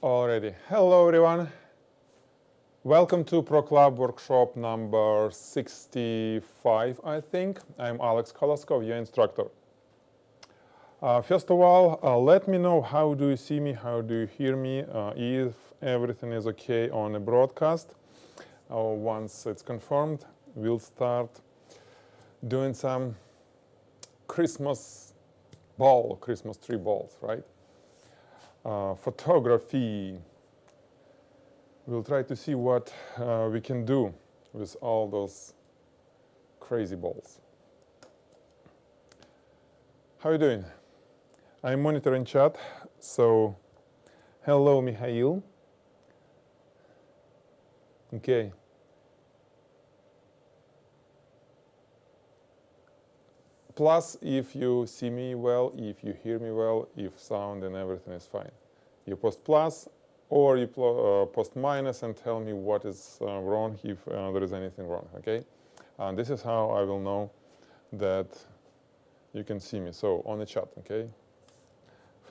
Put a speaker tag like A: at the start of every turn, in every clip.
A: Already. Hello everyone. Welcome to Pro Club workshop number 65, I think. I'm Alex Koloskov, your instructor. First of all, let me know how do you see me, how do you hear me, if everything is okay on a broadcast. Once it's confirmed, we'll start doing some Christmas tree balls, right? Photography. We'll try to see what we can do with all those crazy balls. How are you doing? I'm monitoring chat, so hello Mikhail. Okay. Plus, if you see me well, if you hear me well, if sound and everything is fine. You post plus or you post minus and tell me what is wrong if there is anything wrong, okay? This is how I will know that you can see me. So on the chat, okay?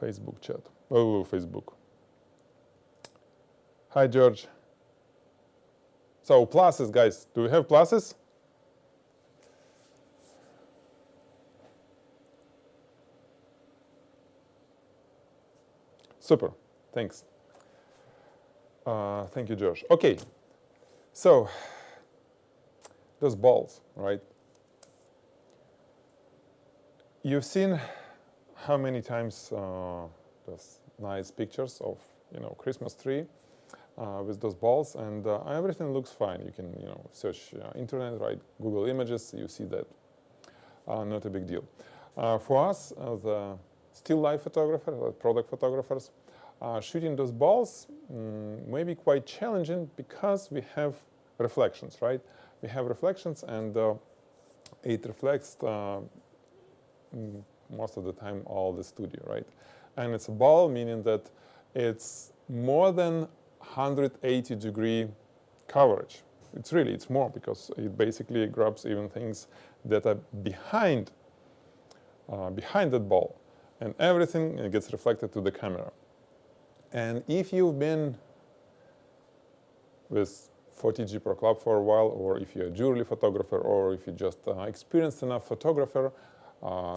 A: Facebook chat. Oh, Facebook. Hi, George. So pluses, guys. Do we have pluses? Super, thanks. Thank you, Josh. Okay, so those balls, right? You've seen how many times those nice pictures of Christmas tree with those balls, and everything looks fine. You can search internet, right? Google Images, you see that. Not a big deal. For us, the still life photographer, product photographers, shooting those balls may be quite challenging because we have reflections, right? We have reflections and it reflects most of the time all the studio, right? And it's a ball, meaning that it's more than 180-degree coverage. It's more because it basically grabs even things that are behind that ball. And everything gets reflected to the camera. And if you've been with Photigy Pro Club for a while, or if you're a jewelry photographer, or if you're just experienced enough photographer,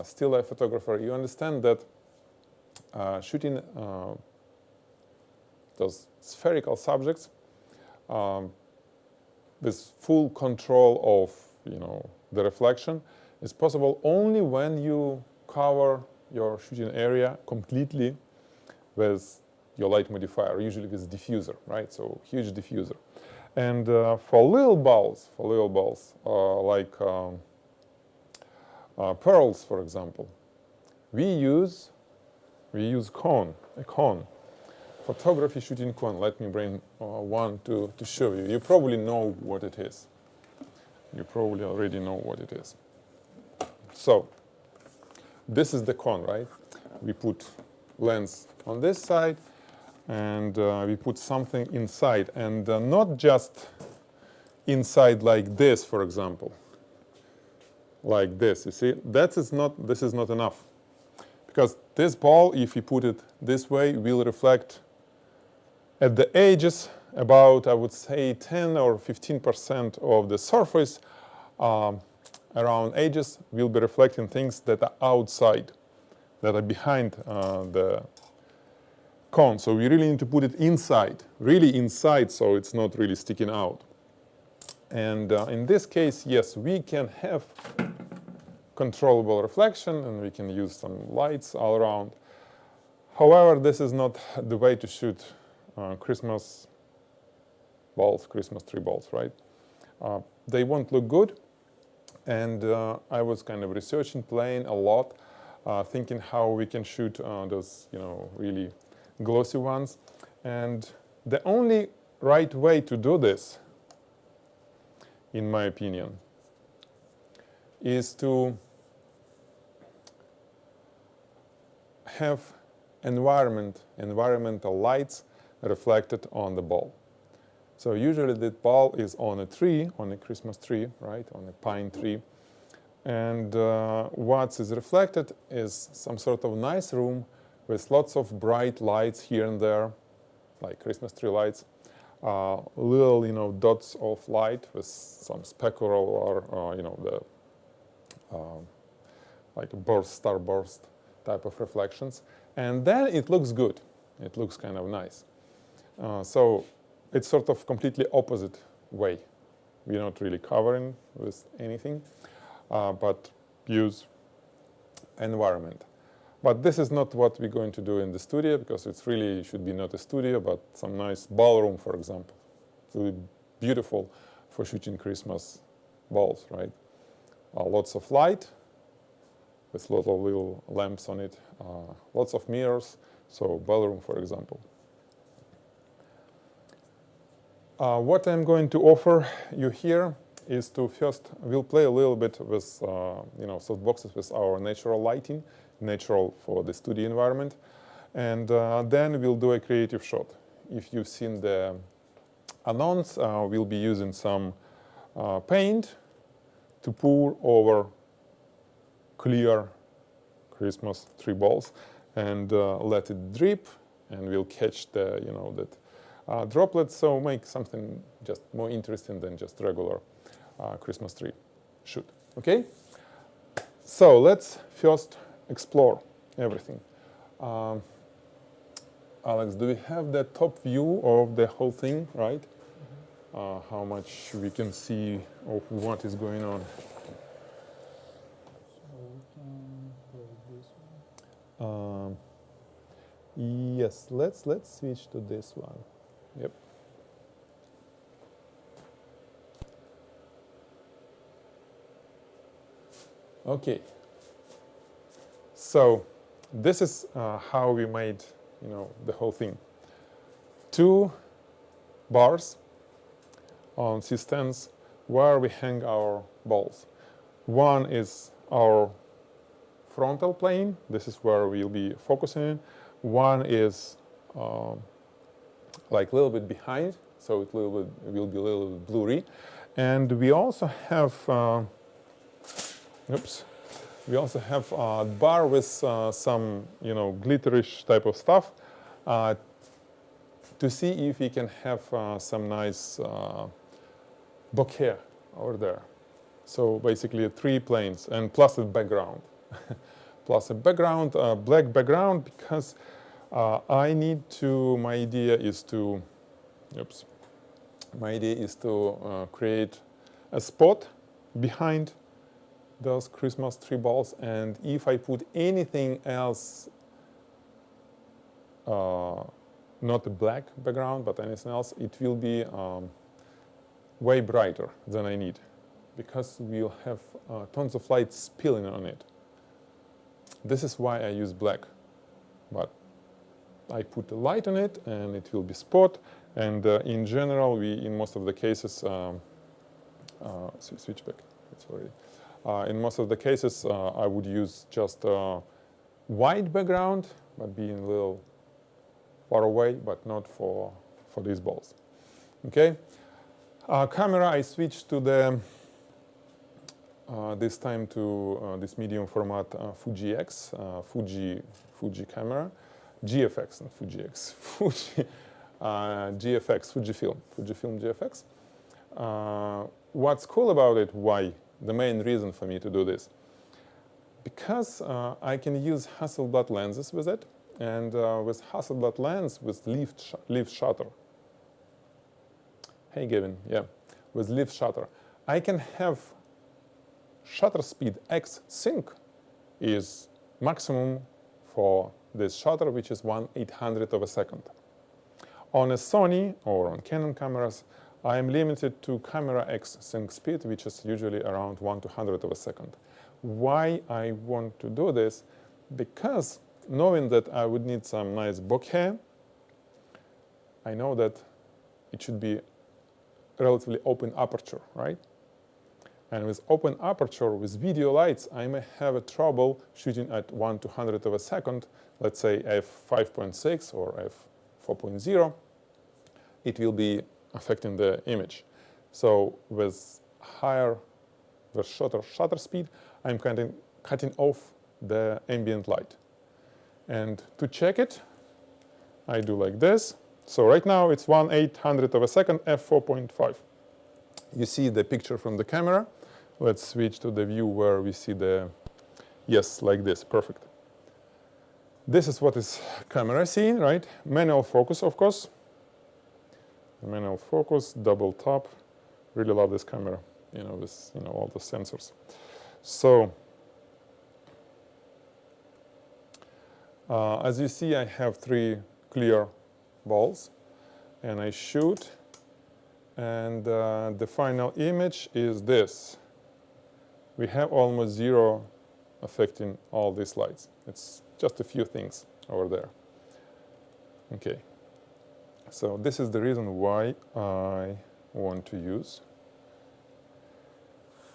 A: still life photographer, you understand that shooting those spherical subjects with full control of the reflection is possible only when you cover your shooting area completely with your light modifier, usually with diffuser, right? So huge diffuser. And for little balls like pearls, for example, we use a cone. Photography shooting cone. Let me bring one to show you. You probably know what it is. You probably already know what it is. So this is the cone, right? We put lens on this side and we put something inside, and not just inside like this, for example, like this. You see, this is not enough, because this ball, if you put it this way, will reflect at the edges about, I would say, 10 or 15% of the surface around edges will be reflecting things that are outside, that are behind the cone. So we really need to put it inside, really inside, so it's not really sticking out. And in this case, yes, we can have controllable reflection and we can use some lights all around. However, this is not the way to shoot Christmas tree balls, right? They won't look good. And I was kind of researching, playing a lot, thinking how we can shoot those, really glossy ones. And the only right way to do this, in my opinion, is to have environmental lights reflected on the ball. So usually the ball is on a tree, on a Christmas tree, right, on a pine tree. And what is reflected is some sort of nice room with lots of bright lights here and there. like Christmas tree lights, little, you know, dots of light with some specular or, you know, the like a burst, starburst type of reflections. And then it looks good. It looks kind of nice. So it's sort of completely opposite way. We're not really covering with anything, but use environment. But this is not what we're going to do in the studio, because it's really should be not a studio, but some nice ballroom, for example. It's really beautiful for shooting Christmas balls, right? Lots of light with lots of little lamps on it, lots of mirrors, so ballroom, for example. What I'm going to offer you here is to first, we'll play a little bit with, you know, softboxes with our natural lighting, natural for the studio environment, and then we'll do a creative shot. If you've seen the announce, we'll be using some paint to pour over clear Christmas tree balls and let it drip, and we'll catch the, you know, that droplets, so make something just more interesting than just regular Christmas tree shoot. Okay, so let's first explore everything. Alex, do we have the top view of the whole thing, right? How much we can see of what is going on? Yes, let's switch to this one. Yep. Okay. So this is how we made, you know, the whole thing. 2 bars on C-stands where we hang our balls. One is our frontal plane. This is where we'll be focusing. One is like a little bit behind, so it will be a little bit blurry. And we also have, we also have a bar with some, you know, glitterish type of stuff to see if we can have some nice bokeh over there. So basically 3 planes and plus a background. Plus a background, black background, because I need to, my idea is to create a spot behind those Christmas tree balls, and if I put anything else, not a black background, but anything else, it will be way brighter than I need, because we'll have tons of light spilling on it. This is why I use black, but I put the light on it and it will be spot, and in general, we, in most of the cases, switch back, it's already. In most of the cases, I would use just a white background, but being a little far away, but not for these balls. Okay. Camera, I switched to the this time to this medium format Fuji X, Fuji camera, GFX, not Fuji X, Fuji GFX, Fujifilm GFX. What's cool about it? Why? The main reason for me to do this, because I can use Hasselblad lenses with it, and with Hasselblad lens with lift shutter. Hey Gavin, yeah, with lift shutter, I can have shutter speed X sync is maximum for this shutter, which is 1/800th of a second. On a Sony or on Canon cameras, I am limited to camera X sync speed, which is usually around 1/200th of a second. Why I want to do this? Because knowing that I would need some nice bokeh, I know that it should be relatively open aperture, right? And with open aperture, with video lights, I may have a trouble shooting at 1/200th of a second, let's say f5.6 or f4.0, it will be affecting the image. So with higher the shutter speed, I'm cutting off the ambient light. And to check it, I do like this. So right now it's 1/800 of a second, f4.5. You see the picture from the camera. Let's switch to the view where we see the, yes, like this, perfect. This is what is camera seeing, right? Manual focus, of course. Manual focus, double tap. Really love this camera, with, all the sensors. So, as you see, I have 3 clear balls, and I shoot, and the final image is this. We have almost zero affecting all these lights. It's just a few things over there. Okay. So this is the reason why I want to use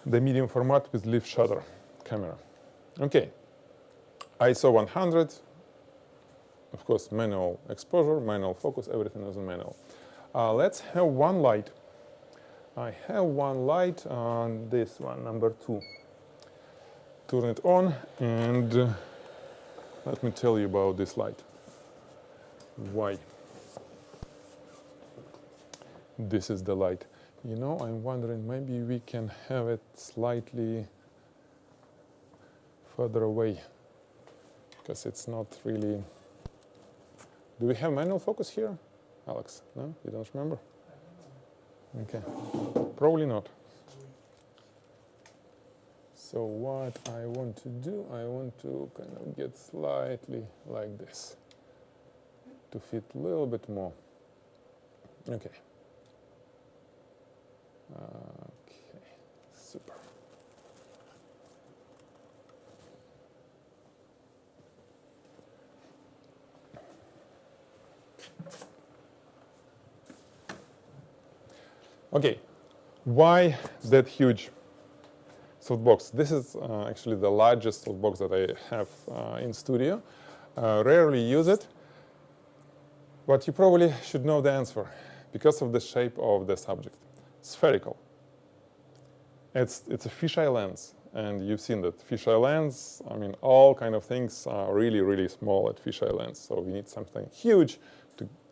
A: the medium format with lift shutter camera. Okay. ISO 100. Of course, manual exposure, manual focus, everything is in manual. Let's have one light. I have one light on this one, number 2. Turn it on, and let me tell you about this light. Why? This is the light. I'm wondering, maybe we can have it slightly further away, because it's not really... Do we have manual focus here, Alex? No? You don't remember? Okay. Probably not. So what I want to do, I want to kind of get slightly like this to fit a little bit more. Okay. Okay, super. Okay, why that huge softbox? This is actually the largest softbox that I have in studio. Rarely use it, but you probably should know the answer because of the shape of the subject. Spherical. It's a fisheye lens, and you've seen that fisheye lens. I mean, all kind of things are really, really small at fisheye lens. So we need something huge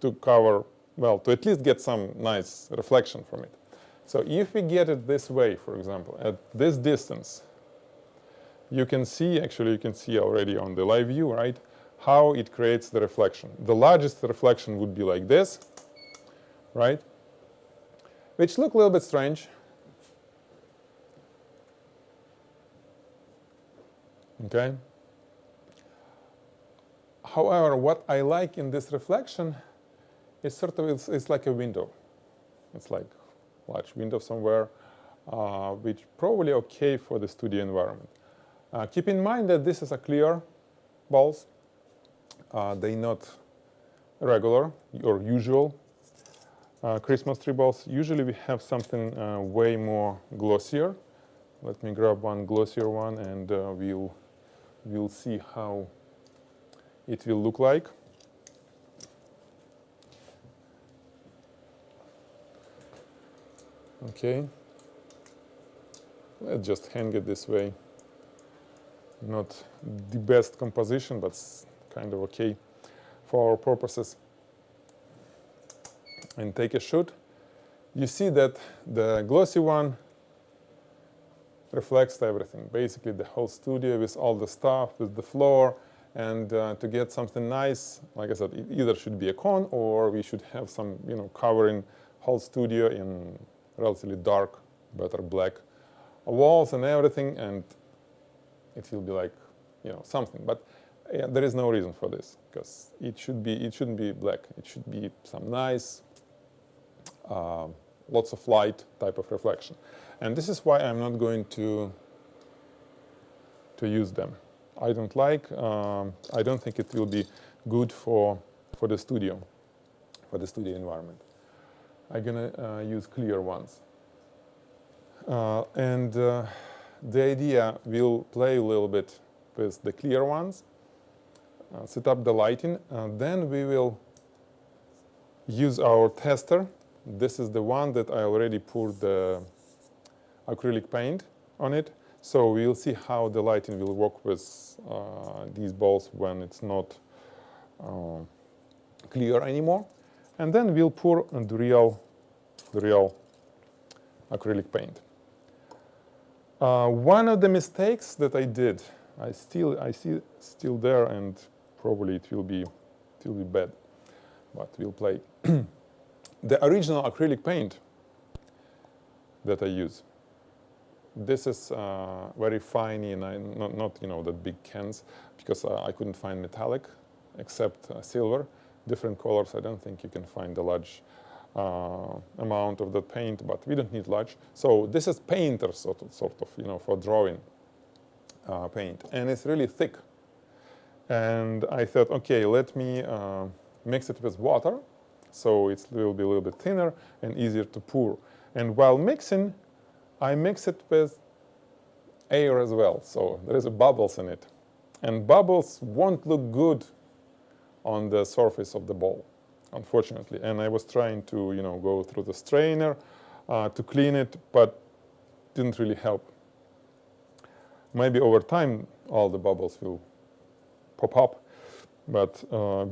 A: to cover, well, to at least get some nice reflection from it. So if we get it this way, for example, at this distance, you can see already on the live view, right, how it creates the reflection. The largest reflection would be like this, right, which look a little bit strange. Okay. However, what I like in this reflection is it's like a window. It's like a large window somewhere, which probably okay for the studio environment. Keep in mind that this is a clear balls. They're not regular or usual Christmas tree balls. Usually we have something way more glossier. Let me grab one glossier one, and we'll see how it will look like. Okay, let's just hang it this way. Not the best composition, but kind of okay for our purposes. And take a shoot. You see that the glossy one reflects everything, basically the whole studio with all the stuff, with the floor. And to get something nice, like I said, it either should be a cone, or we should have some, covering whole studio in relatively dark, better black walls and everything, and it will be like, something. But there is no reason for this, because it shouldn't be black. It should be some nice, lots of light type of reflection. And this is why I'm not going to use them. I don't think it will be good for the studio environment. I'm gonna use clear ones. And the idea will play a little bit with the clear ones, set up the lighting, and then we will use our tester. This is the one that I already poured the acrylic paint on it. So we'll see how the lighting will work with these balls when it's not clear anymore. and then we'll pour the real acrylic paint. One of the mistakes that I did, I see still there, and probably it will be bad, but we'll play. The original acrylic paint that I use, this is very fine, and not the big cans, because I couldn't find metallic except silver, different colors. I don't think you can find a large amount of that paint, but we don't need large. So this is painter sort of for drawing paint, and it's really thick. And I thought, okay, let me mix it with water, so it will be a little bit thinner and easier to pour. And while mixing, I mix it with air as well, so there is bubbles in it. And bubbles won't look good on the surface of the bowl, unfortunately. And I was trying to, go through the strainer to clean it, but didn't really help. Maybe over time, all the bubbles will pop up, but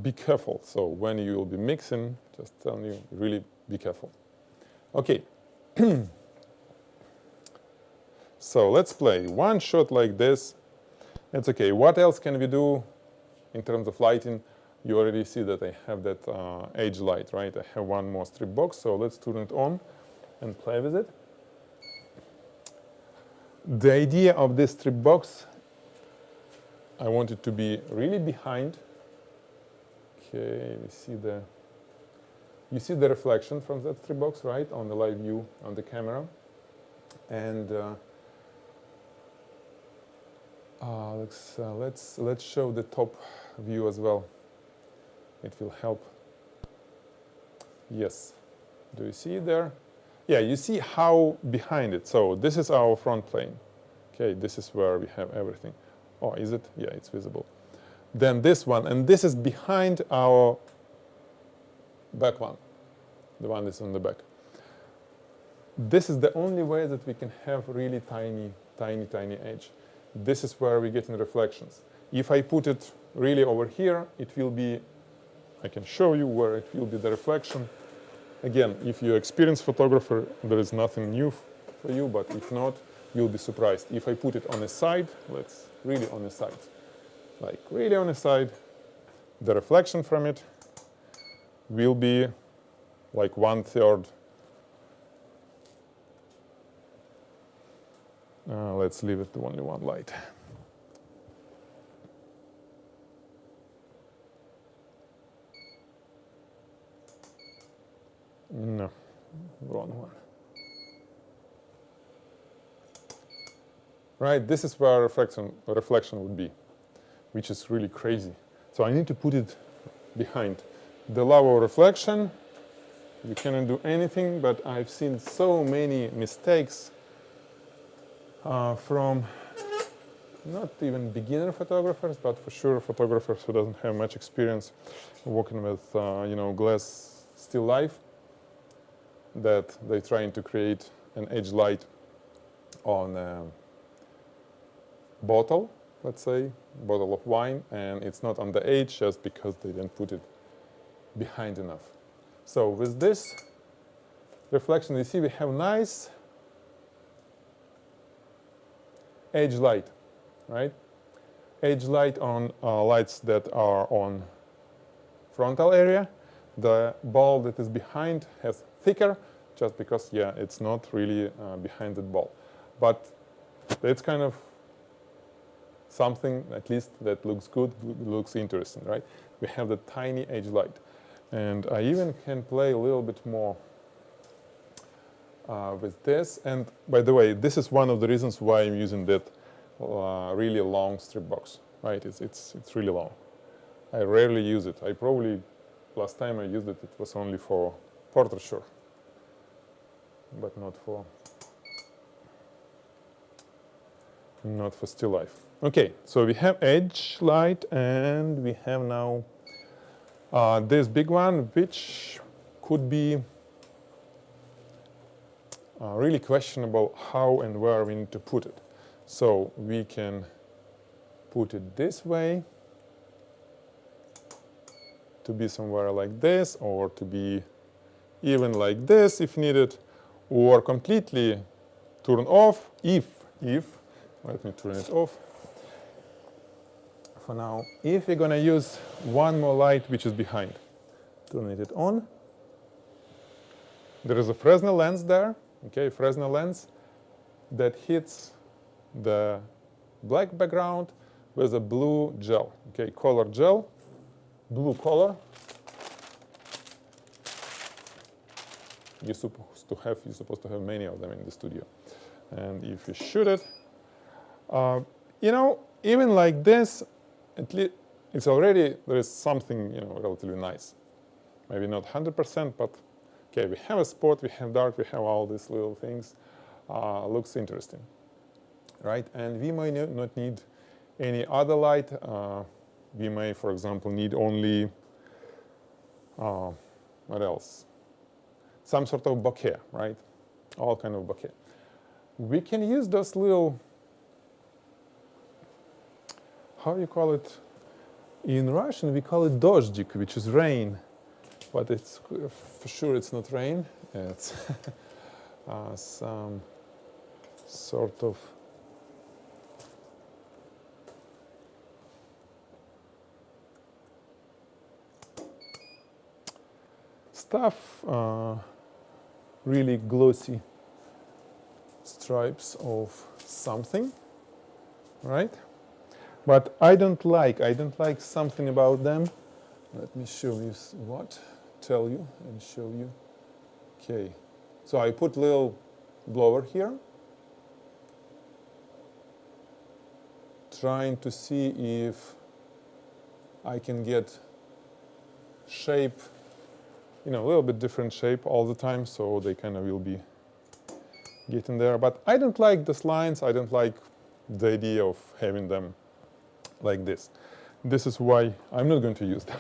A: be careful. So when you will be mixing, just telling you, really be careful. Okay. So let's play one shot like this. It's okay. What else can we do in terms of lighting? You already see that I have that edge light, right? I have one more strip box, so let's turn it on and play with it. The idea of this strip box, I want it to be really behind. Okay, you see the reflection from that strip box, right, on the live view on the camera. And let's show the top view as well. It will help. Yes. Do you see it there? Yeah, you see how behind it. So this is our front plane. Okay, this is where we have everything. Oh, is it? Yeah, it's visible. Then this one, and this is behind our back one. The one that's on the back. This is the only way that we can have really tiny edge. This is where we get in reflections. If I put it really over here, it will be, I can show you where it will be the reflection. Again, if you're an experienced photographer, there is nothing new for you, but if not, you'll be surprised. If I put it on the side, let's really on the side, like really on the side, the reflection from it will be like 1/3. Let's leave it to only one light. No, wrong one. Right, this is where reflection would be, which is really crazy. So I need to put it behind. The lower reflection, you cannot do anything, but I've seen so many mistakes from not even beginner photographers, but for sure photographers who doesn't have much experience working with glass still life, that they're trying to create an edge light on a bottle, let's say, bottle of wine, and it's not on the edge just because they didn't put it behind enough. So with this reflection, you see we have nice edge light, right? Edge light on lights that are on frontal area. The ball that is behind has thicker, just because, yeah, it's not really behind the ball. But it's kind of something, at least, that looks good, looks interesting, right? We have the tiny edge light. And I even can play a little bit more with this. And by the way, this is one of the reasons why I'm using that really long strip box, right? It's really long. I rarely use it. I probably, last time I used it, it was only for portraiture, but not for still life. Okay, so we have edge light, and we have now this big one, which could be really questionable how and where we need to put it. So we can put it this way, to be somewhere like this, or to be even like this if needed, or completely turn off if, let me turn it off for now, if we're going to use one more light which is behind. Turning it on. There is a Fresnel lens there, okay, Fresnel lens that hits the black background with a blue gel, okay, color gel, blue color. You're supposed to have many of them in the studio. And if you shoot it, you know, even like this, at least it's already, there is something, you know, relatively nice. Maybe not 100%, but okay, we have a spot, we have dark, we have all these little things. Looks interesting, right? And we may not need any other light. We may, for example, need only, what else? Some sort of bokeh, right? All kind of bokeh. We can use those little, how you call it? In Russian, we call it dozhdik, which is rain. But it's, for sure it's not rain. It's some sort of stuff, really glossy stripes of something, right? But I don't like something about them. Let me show you tell you and show you. Okay, so I put little blower here, trying to see if I can get shape, you know, a little bit different shape all the time, so they kind of will be getting there. But I don't like these lines. I don't like the idea of having them like this. This is why I'm not going to use them.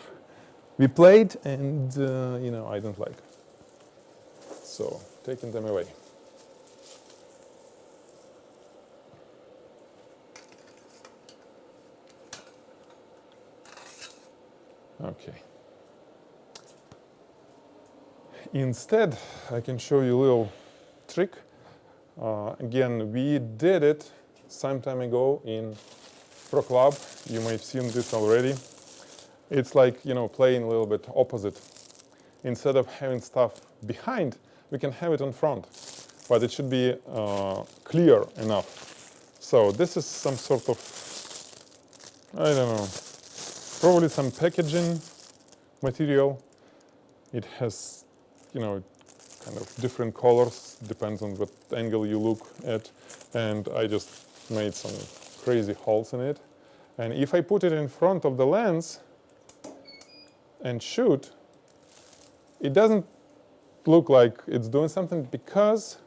A: We played, and you know, I don't like. So taking them away. Okay. Instead, I can show you a little trick. Again, we did it some time ago in Pro Club. You may have seen this already. It's like, you know, playing a little bit opposite. Instead of having stuff behind, we can have it in front, but it should be clear enough. So this is some sort of, I don't know, probably some packaging material. It has, you know, kind of different colors, depends on what angle you look at, and I just made some crazy holes in it. And if I put it in front of the lens and shoot, it doesn't look like it's doing something because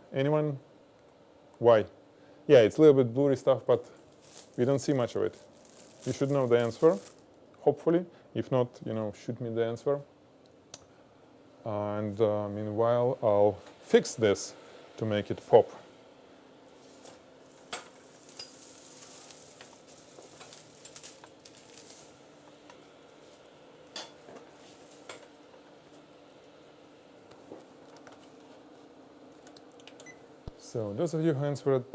A: why? Yeah, it's a little bit blurry stuff, but we don't see much of it. You should know the answer, hopefully. If not, you know, shoot me the answer. And meanwhile, I'll fix this to make it pop. So those of you who answered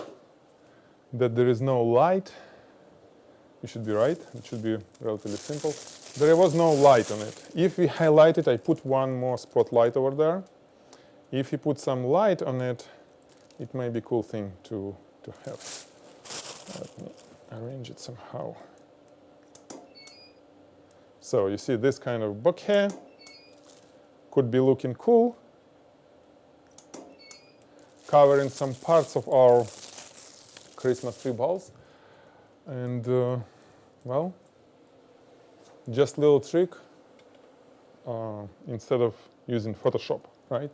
A: that there is no light, you should be right. It should be relatively simple. There was no light on it. If we highlight it, I put one more spotlight over there. If you put some light on it, it may be a cool thing to have. Let me arrange it somehow. So you see this kind of bokeh could be looking cool, covering some parts of our Christmas tree balls. And well, just a little trick, instead of using Photoshop, right?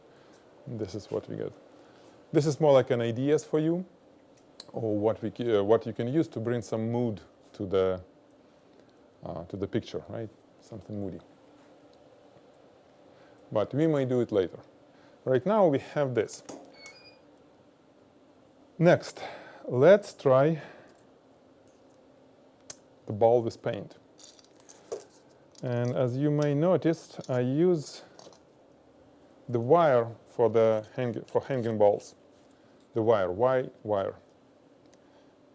A: This is what we get. This is more like an ideas for you, or what you can use to bring some mood to the picture, right? Something moody. But we may do it later. Right now we have this. Next, let's try the ball with paint. And as you may notice, I use the wire for the hanging balls. The wire. Why wire?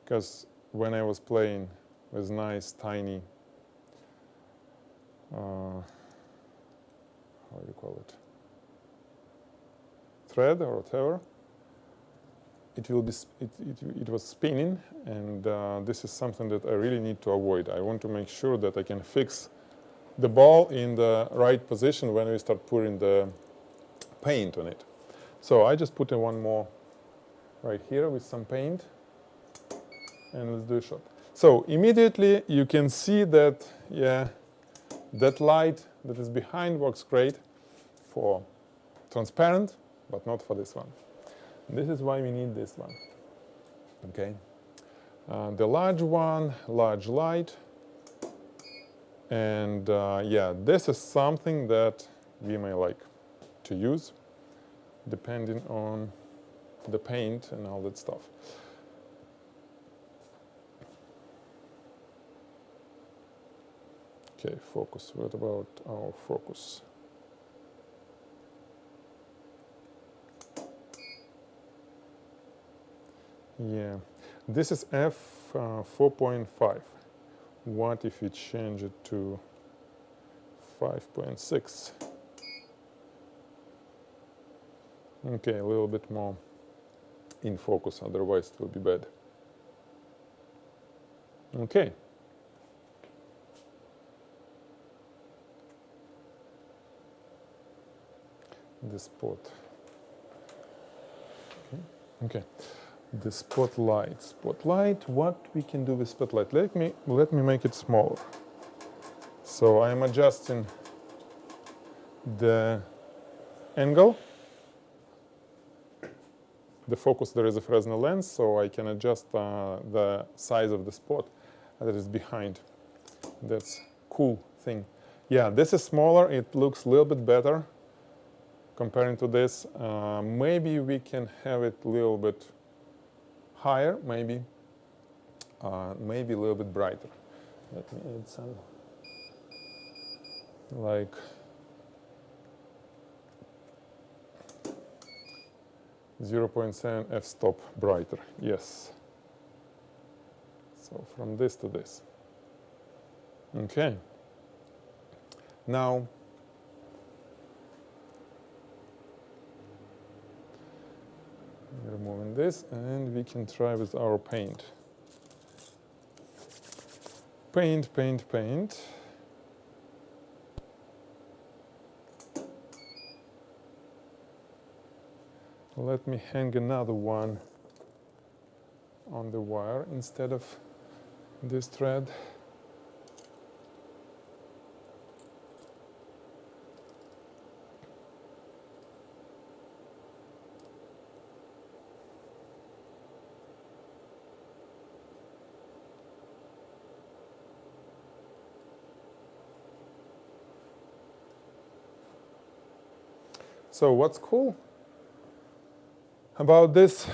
A: Because when I was playing with nice tiny how do you call it, thread or whatever, it was spinning, and this is something that I really need to avoid. I want to make sure that I can fix the ball in the right position when we start pouring the paint on it. So I just put in one more right here with some paint, and let's do a shot. So immediately you can see that, yeah, that light that is behind works great for transparent, but not for this one. This is why we need this one. Okay. The large one, large light, and yeah, this is something that we may like to use depending on the paint and all that stuff. Okay, focus. What about our focus? Yeah, this is f4.5. What if we change it to 5.6? Okay, a little bit more in focus, otherwise it will be bad. Okay. The spot. Okay. The spotlight. Spotlight. What we can do with spotlight? Let me make it smaller. So I am adjusting the angle. The focus, there is a Fresnel lens, so I can adjust the size of the spot that is behind. That's cool thing. Yeah, this is smaller. It looks a little bit better comparing to this. Maybe we can have it a little bit higher, maybe a little bit brighter. Let me add some, like 0.7 f-stop brighter. Yes. So from this to this. Okay. Now removing this, and we can try with our paint. Paint, paint, paint. Let me hang another one on the wire instead of this thread. So what's cool about this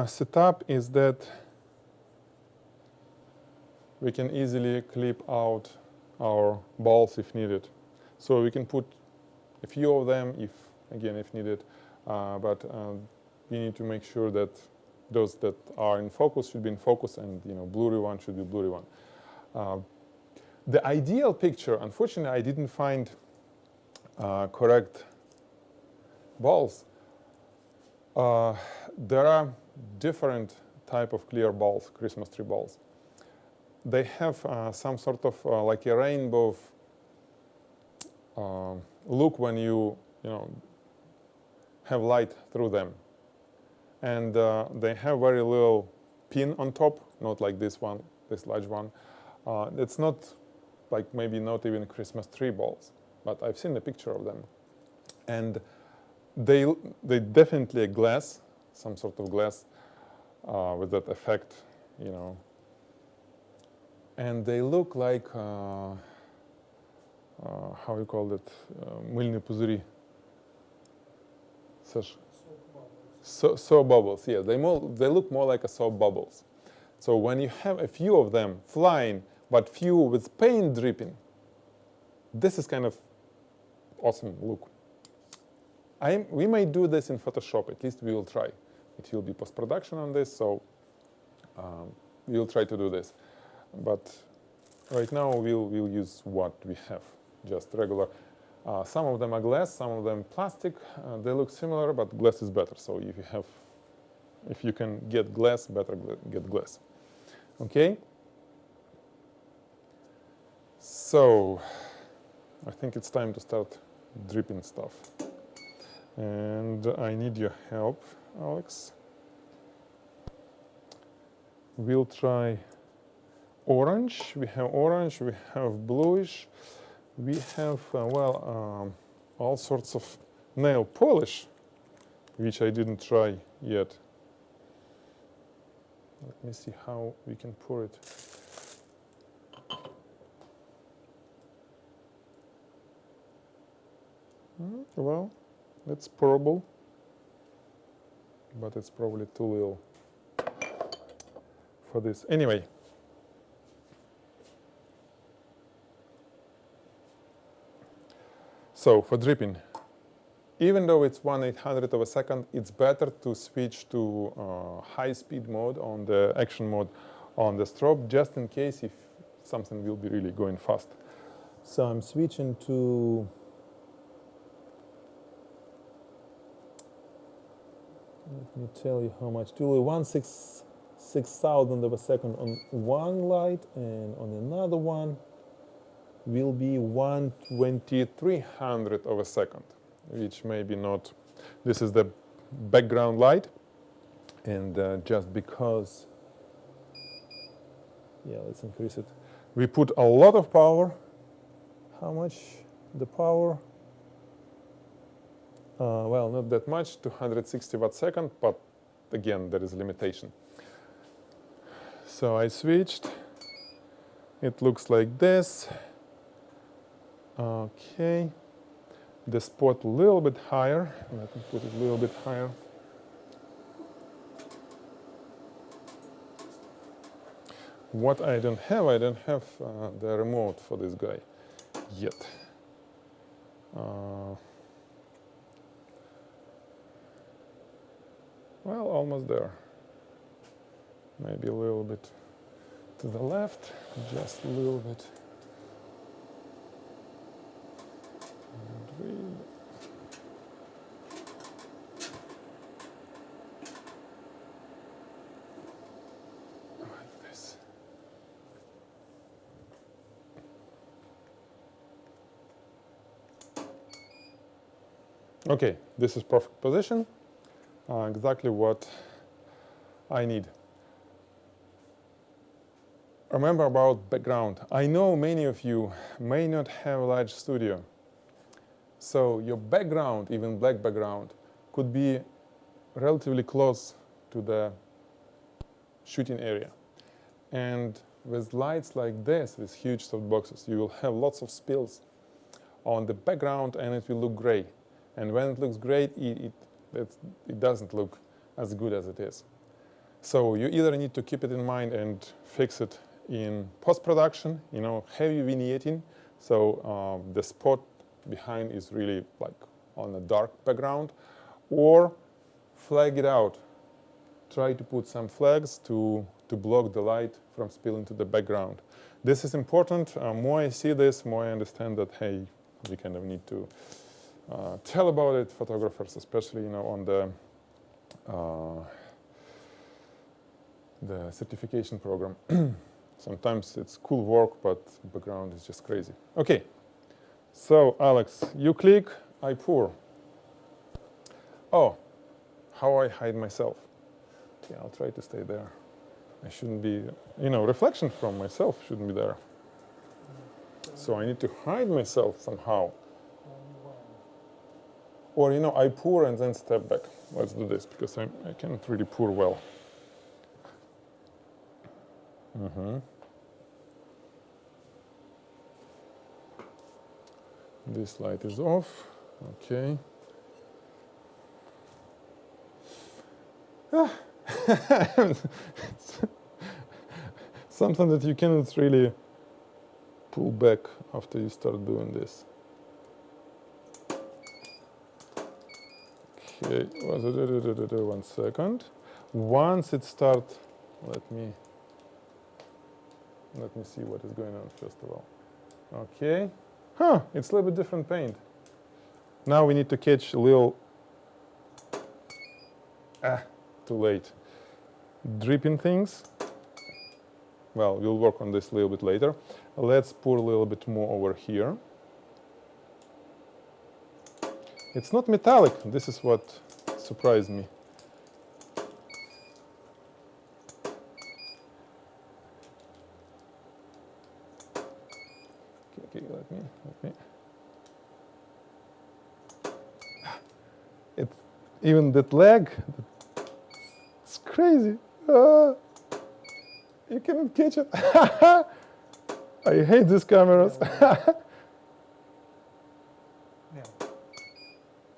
A: setup is that we can easily clip out our balls if needed. So we can put a few of them if needed, but we need to make sure that those that are in focus should be in focus, and blurry one should be blurry one. The ideal picture, unfortunately, I didn't find correct balls. There are different type of clear balls, Christmas tree balls. They have some sort of like a rainbow look when you have light through them, and they have very little pin on top, not like this one, this large one. It's not like, maybe not even Christmas tree balls, but I've seen a picture of them, and they definitely a glass, some sort of glass with that effect, and they look like how you call it, мыльные пузыри. Soap bubbles. Yeah, they look more like a soap bubbles. So when you have a few of them flying, but few with paint dripping, This is kind of awesome look. We may do this in Photoshop, at least we will try. It will be post-production on this, so we will try to do this. But right now we'll use what we have, just regular. Some of them are glass, some of them plastic. They look similar, but glass is better. So if you can get glass, better get glass. Okay. So I think it's time to start dripping stuff. And I need your help, Alex. We'll try orange. We have orange, we have bluish. We have, all sorts of nail polish, which I didn't try yet. Let me see how we can pour it. Well, it's pourable, but it's probably too little for this. Anyway. So for dripping, even though it's 1/800th of a second, it's better to switch to high-speed mode on the action mode on the strobe, just in case if something will be really going fast. So I'm switching to let me tell you how much. To 1/6,000th of a second on one light, and on another one will be 1/2300th of a second, which maybe not. This is the background light, and just because, yeah, let's increase it. We put a lot of power. How much the power? Well, not that much, 260 watt second, but again, there is a limitation. So I switched. It looks like this. Okay, the spot a little bit higher. Let me put it a little bit higher. What I don't have the remote for this guy yet. Well, almost there. Maybe a little bit to the left, just a little bit. Like this. Okay, this is perfect position. Exactly what I need. Remember about background. I know many of you may not have a large studio. So your background, even black background, could be relatively close to the shooting area. And with lights like this, with huge softboxes, you will have lots of spills on the background and it will look gray. And when it looks great, it doesn't look as good as it is. So you either need to keep it in mind and fix it in post-production, heavy vignetting, so the spot behind is really like on a dark background, or flag it out. Try to put some flags to block the light from spilling to the background. This is important. More I see this, more I understand that, hey, we kind of need to tell about it, photographers, especially, on the certification program. Sometimes it's cool work, but background is just crazy. Okay, so Alex, you click, I pour. Oh, how I hide myself. Yeah, I'll try to stay there. I shouldn't be, reflection from myself shouldn't be there. So I need to hide myself somehow. Or, I pour and then step back. Let's do this, because I can't really pour well. This light is off. Okay. Something that you cannot really pull back after you start doing this. Okay, 1 second. Once it starts, let me see what is going on first of all. Okay. Huh, it's a little bit different paint. Now we need to catch a little, too late, dripping things. Well, we'll work on this a little bit later. Let's pour a little bit more over here. It's not metallic. This is what surprised me. Okay, let me. It's even that leg. It's crazy. You cannot catch it. I hate these cameras.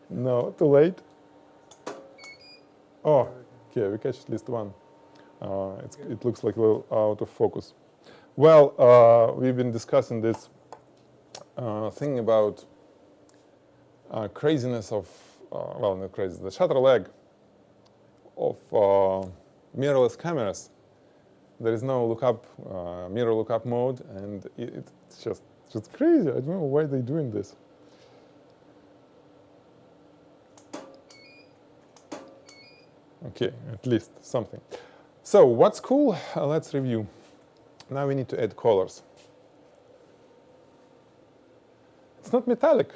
A: No, too late. Oh, okay, we catch at least one. It looks like a little out of focus. Well, we've been discussing this thing about craziness of, well, not crazy, the shutter lag of mirrorless cameras. There is no mirror lookup mode, and it's just crazy. I don't know why they're doing this. Okay, at least something. So what's cool? Let's review. Now we need to add colors. It's not metallic,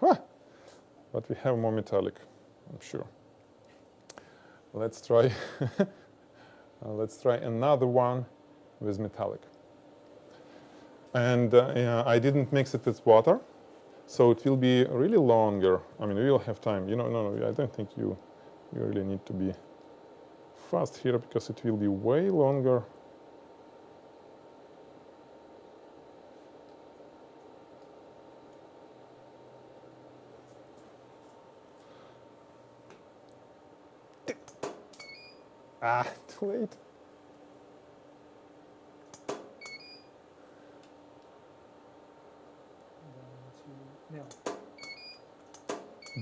A: but we have more metallic, I'm sure. Let's try. Let's try another one with metallic. And I didn't mix it with water, so it will be really longer. I mean, we will have time. No, I don't think you really need to be fast here, because it will be way longer. Too late.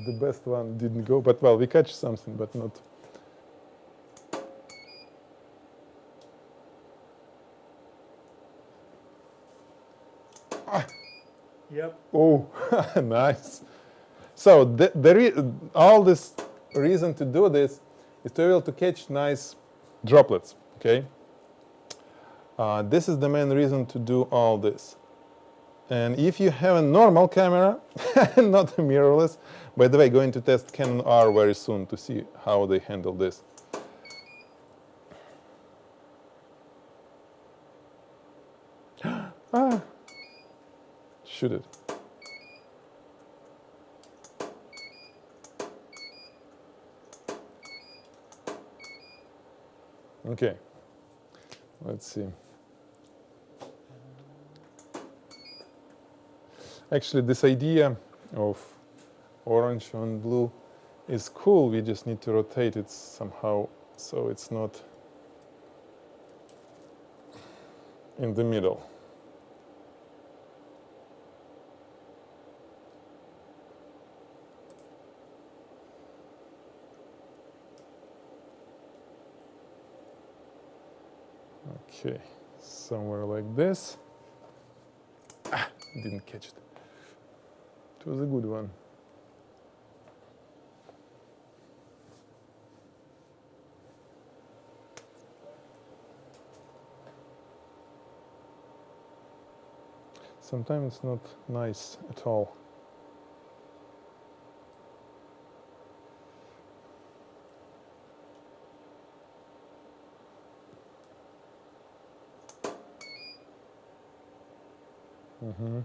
A: The best one didn't go, but well, we catch something, but not.
B: Yep.
A: Oh, nice. So all this reason to do this is to be able to catch nice droplets, okay? This is the main reason to do all this. And if you have a normal camera, not a mirrorless, by the way, going to test Canon R very soon to see how they handle this. Shoot it. Okay, let's see. Actually, this idea of orange on blue is cool. We just need to rotate it somehow so it's not in the middle. Okay, somewhere like this. Didn't catch it. It was a good one. Sometimes it's not nice at all. Mm-hmm.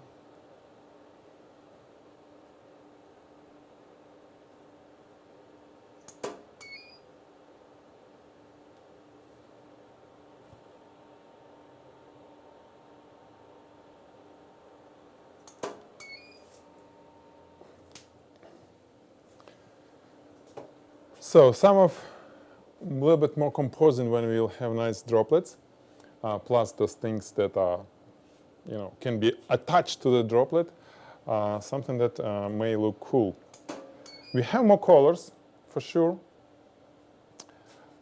A: So some of a little bit more composing when we'll have nice droplets, plus those things that are can be attached to the droplet, something that may look cool. We have more colors for sure,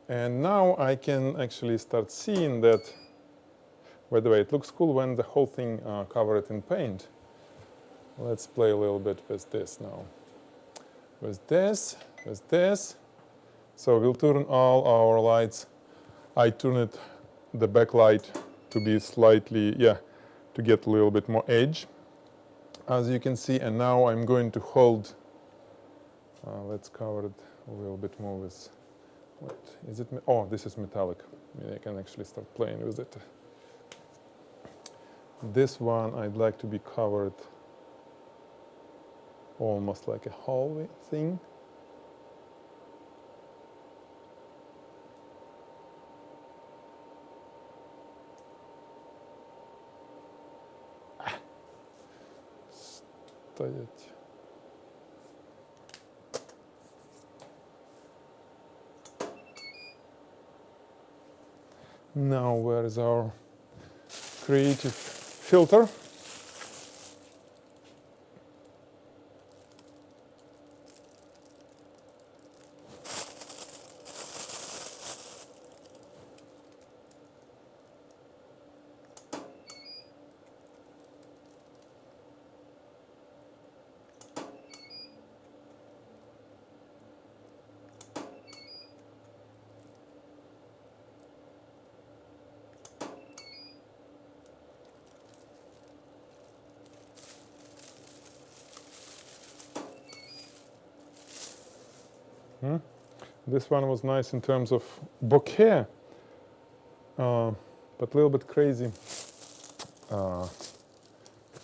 A: and now I can actually start seeing that. By the way, it looks cool when the whole thing covered in paint. Let's play a little bit with this now. With this. So we'll turn all our lights. I turn the backlight to be slightly, to get a little bit more edge, as you can see. And now I'm going to hold, let's cover it a little bit more with, what is it? Oh, this is metallic. I can actually start playing with it. This one I'd like to be covered almost like a hallway thing. Now, where is our creative filter? This one was nice in terms of bokeh, but a little bit crazy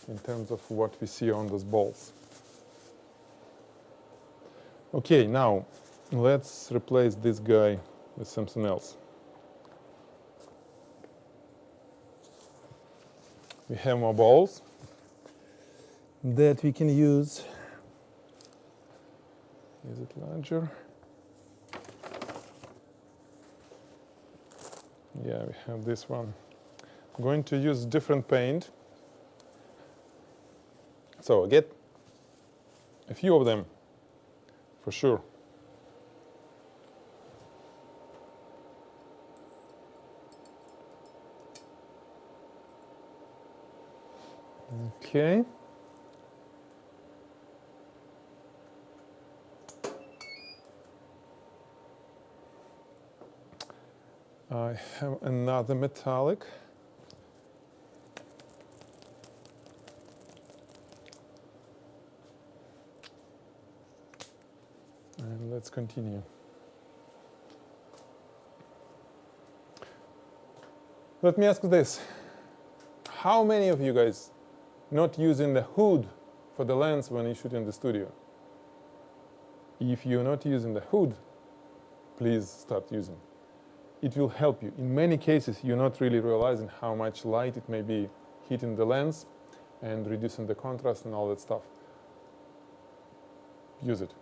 A: in terms of what we see on those balls. Okay, now let's replace this guy with something else. We have more balls that we can use. Is it larger? Yeah, we have this one. I'm going to use different paint. So I get a few of them for sure. Okay. I have another metallic. And let's continue. Let me ask you this. How many of you guys not using the hood for the lens when you shoot in the studio? If you're not using the hood, please start using. It will help you. In many cases, you're not really realizing how much light it may be hitting the lens and reducing the contrast and all that stuff. Use it.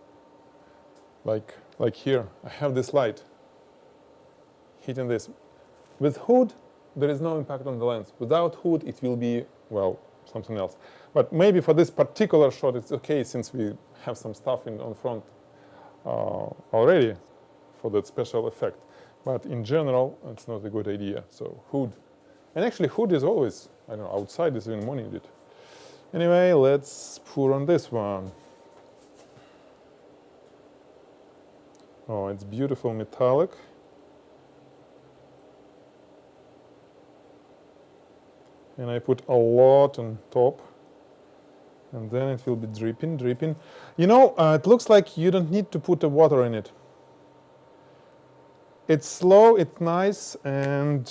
A: Like here, I have this light hitting this. With hood, there is no impact on the lens. Without hood, it will be, well, something else. But maybe for this particular shot, it's okay since we have some stuff on front already for that special effect. But in general, it's not a good idea. So hood. And actually hood is always, I don't know, outside is even more needed. Anyway, let's pour on this one. Oh, it's beautiful metallic. And I put a lot on top. And then it will be dripping, dripping. You know, it looks like you don't need to put the water in it. It's slow, it's nice, and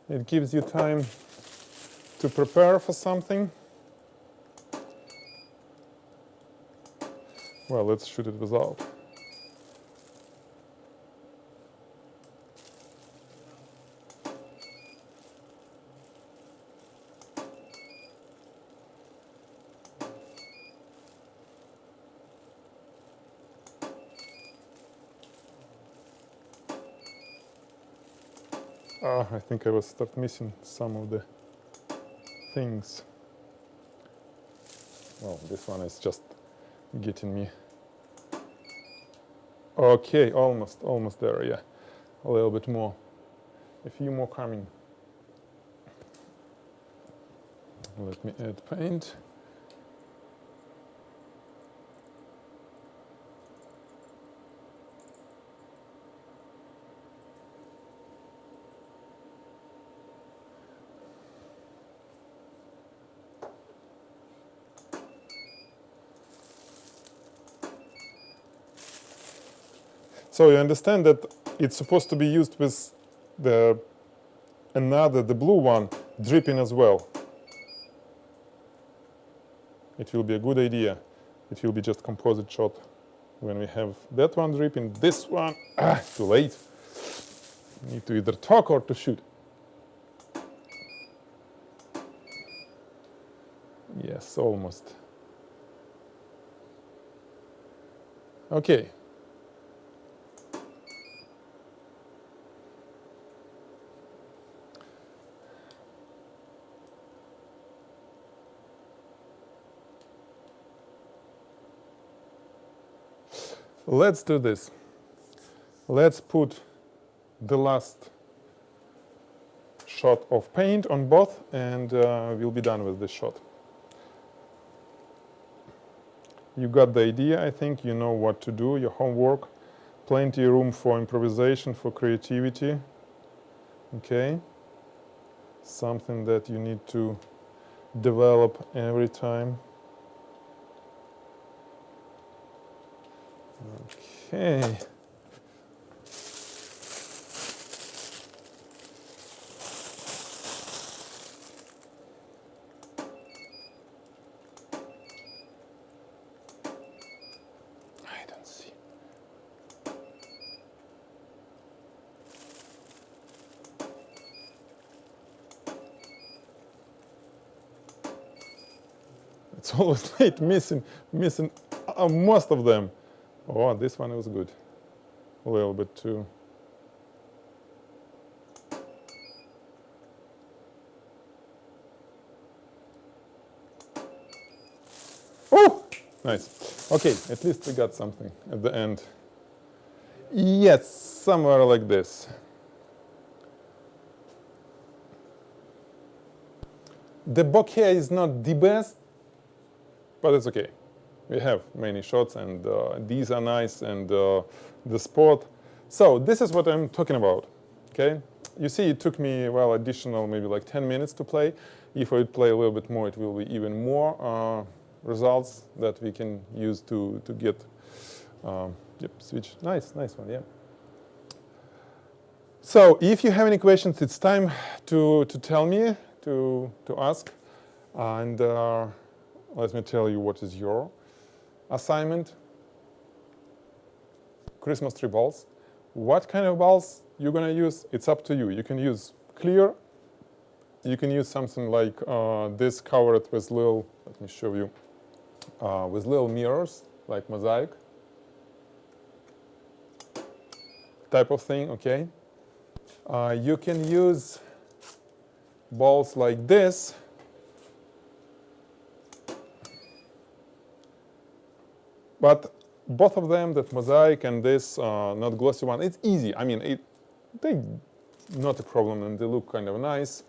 A: it gives you time to prepare for something. Well, let's shoot it without. I think I will start missing some of the things. Well, this one is just getting me. Okay, almost there, yeah. A little bit more. A few more coming. Let me add paint. So you understand that it's supposed to be used with the blue one, dripping as well. It will be a good idea. It will be just composite shot when we have that one dripping. This one, too late. Need to either talk or to shoot. Yes, almost. Okay. Let's do this. Let's put the last shot of paint on both, and we'll be done with this shot. You got the idea, I think. You know what to do, your homework. Plenty of room for improvisation, for creativity. Okay? Something that you need to develop every time. Okay. I don't see. It's always late, missing most of them. Oh, this one was good. A little bit too. Oh, nice. Okay, at least we got something at the end. Yes, somewhere like this. The bokeh is not the best, but it's okay. We have many shots, and these are nice, and the spot. So this is what I'm talking about, okay? You see, it took me, well, additional maybe like 10 minutes to play. If I would play a little bit more, it will be even more results that we can use to get, yep, switch. Nice one, yeah. So if you have any questions, it's time to tell me, to ask. And let me tell you what is your assignment. Christmas tree balls. What kind of balls you're gonna use? It's up to you. You can use clear. You can use something like this, covered with little, let me show you, with little mirrors, like mosaic type of thing, okay? You can use balls like this. But both of them, that mosaic and this not glossy one, it's easy. I mean, they not a problem, and they look kind of nice.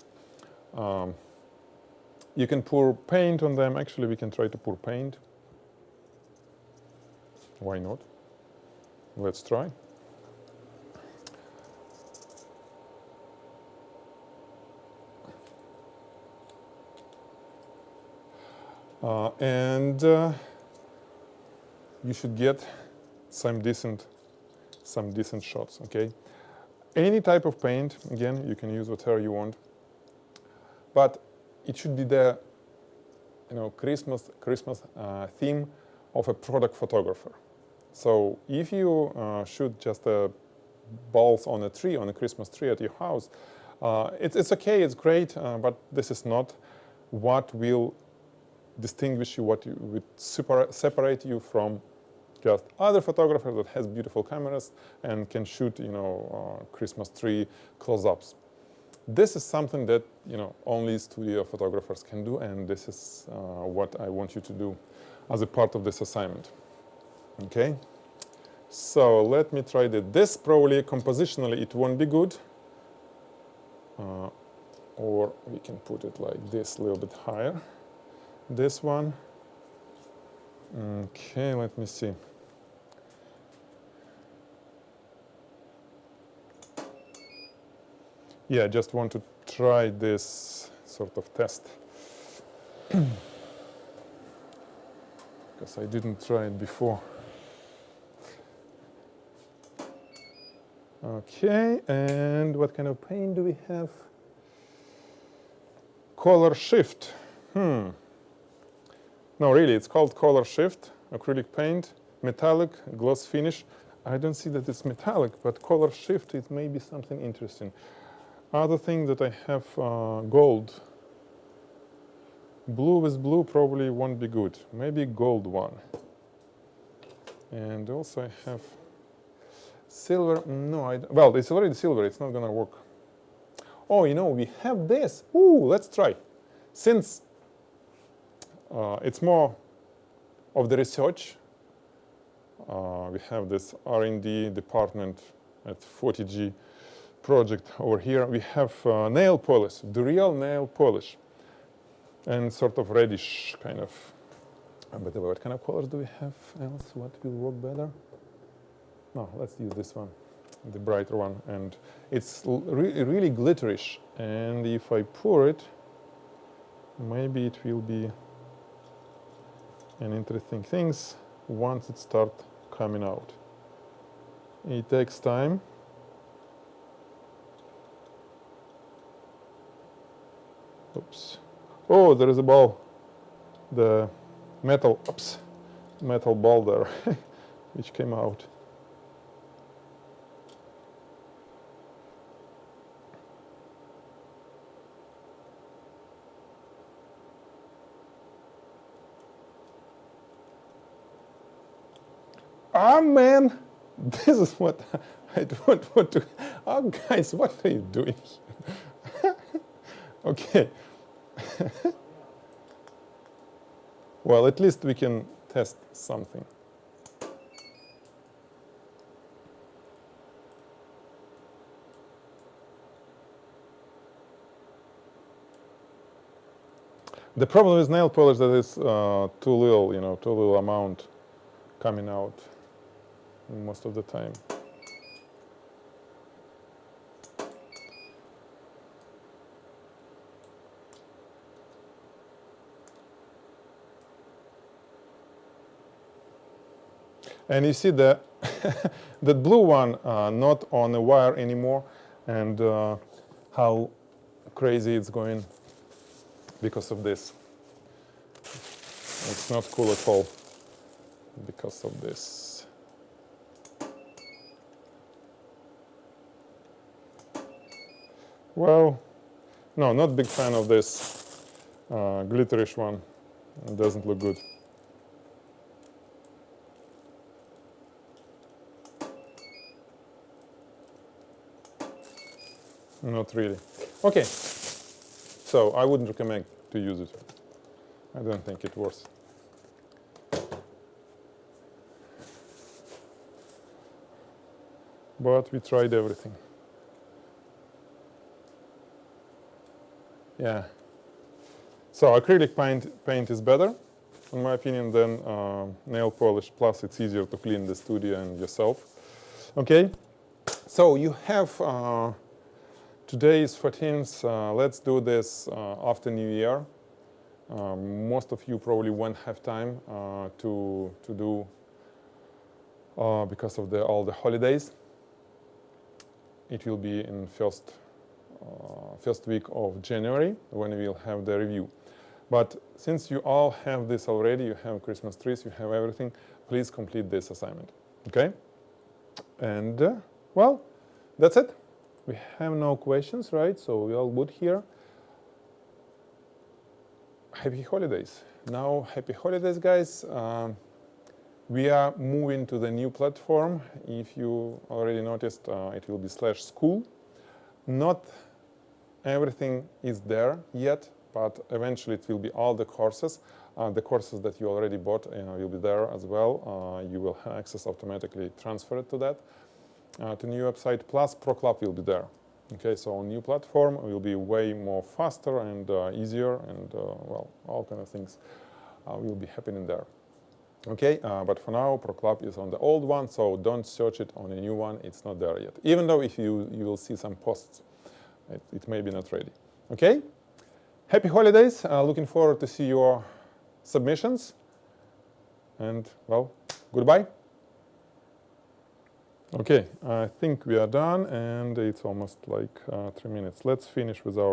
A: You can pour paint on them. Actually, we can try to pour paint. Why not? Let's try. You should get some decent shots, okay? Any type of paint, again, you can use whatever you want, but it should be the, Christmas theme of a product photographer. So if you shoot just balls on a tree, on a Christmas tree at your house, it's okay, it's great, but this is not what will distinguish you, what would separate you from just other photographers that has beautiful cameras and can shoot, Christmas tree close-ups. this is something that only studio photographers can do, and this is what I want you to do as a part of this assignment. Okay, so let me try that. This probably compositionally it won't be good, or we can put it like this, a little bit higher. This one. Okay, let me see. Yeah, I just want to try this sort of test. Because I didn't try it before. Okay, and what kind of paint do we have? Color shift. No, really, it's called color shift, acrylic paint, metallic, gloss finish. I don't see that it's metallic, but color shift, it may be something interesting. Other thing that I have gold. Blue with blue probably won't be good. Maybe gold one. And also I have silver. No, well, it's already silver. It's not gonna work. Oh, we have this. Ooh, let's try. Since it's more of the research, we have this R&D department at Photigy project over here. We have nail polish, the real nail polish, and sort of reddish kind of. But what kind of colors do we have else? What will work better? No, let's use this one, the brighter one, and it's really glitterish. And if I pour it, maybe it will be an interesting thing once it starts coming out. It takes time. Oops. Oh, there is a ball. The metal ball there, which came out. Ah, man, this is what I don't want to. Oh, guys, what are you doing here? Okay. Well, at least we can test something. The problem with nail polish that is too little amount coming out most of the time. And you see the that blue one not on a wire anymore, and how crazy it's going because of this. It's not cool at all because of this. Well, no, not big fan of this glitterish one. It doesn't look good. Not really. Okay, so I wouldn't recommend to use it. I don't think it works. But we tried everything. Yeah. So acrylic paint is better, in my opinion, than nail polish. Plus, it's easier to clean the studio and yourself. Okay. So you have today is 14th. Let's do this after New Year. Most of you probably won't have time to do because of all the holidays. It will be in first week of January when we will have the review. But since you all have this already, you have Christmas trees, you have everything, please complete this assignment. Okay? And well, that's it. We have no questions, right? So we're all good here. Happy holidays. Now, happy holidays, guys. We are moving to the new platform. If you already noticed, it will be /school. Not everything is there yet, but eventually it will be all the courses. The courses that you already bought will be there as well. You will have access automatically transferred to that, to new website, plus Pro Club will be there. Okay, so on new platform will be way more faster and easier, and well, all kind of things will be happening there. Okay, but for now Pro Club is on the old one, so don't search it on a new one. It's not there yet, even though if you will see some posts, it may be not ready. Okay, happy holidays. Looking forward to see your submissions, and well, goodbye. Okay, I think we are done, and it's almost like 3 minutes. Let's finish with our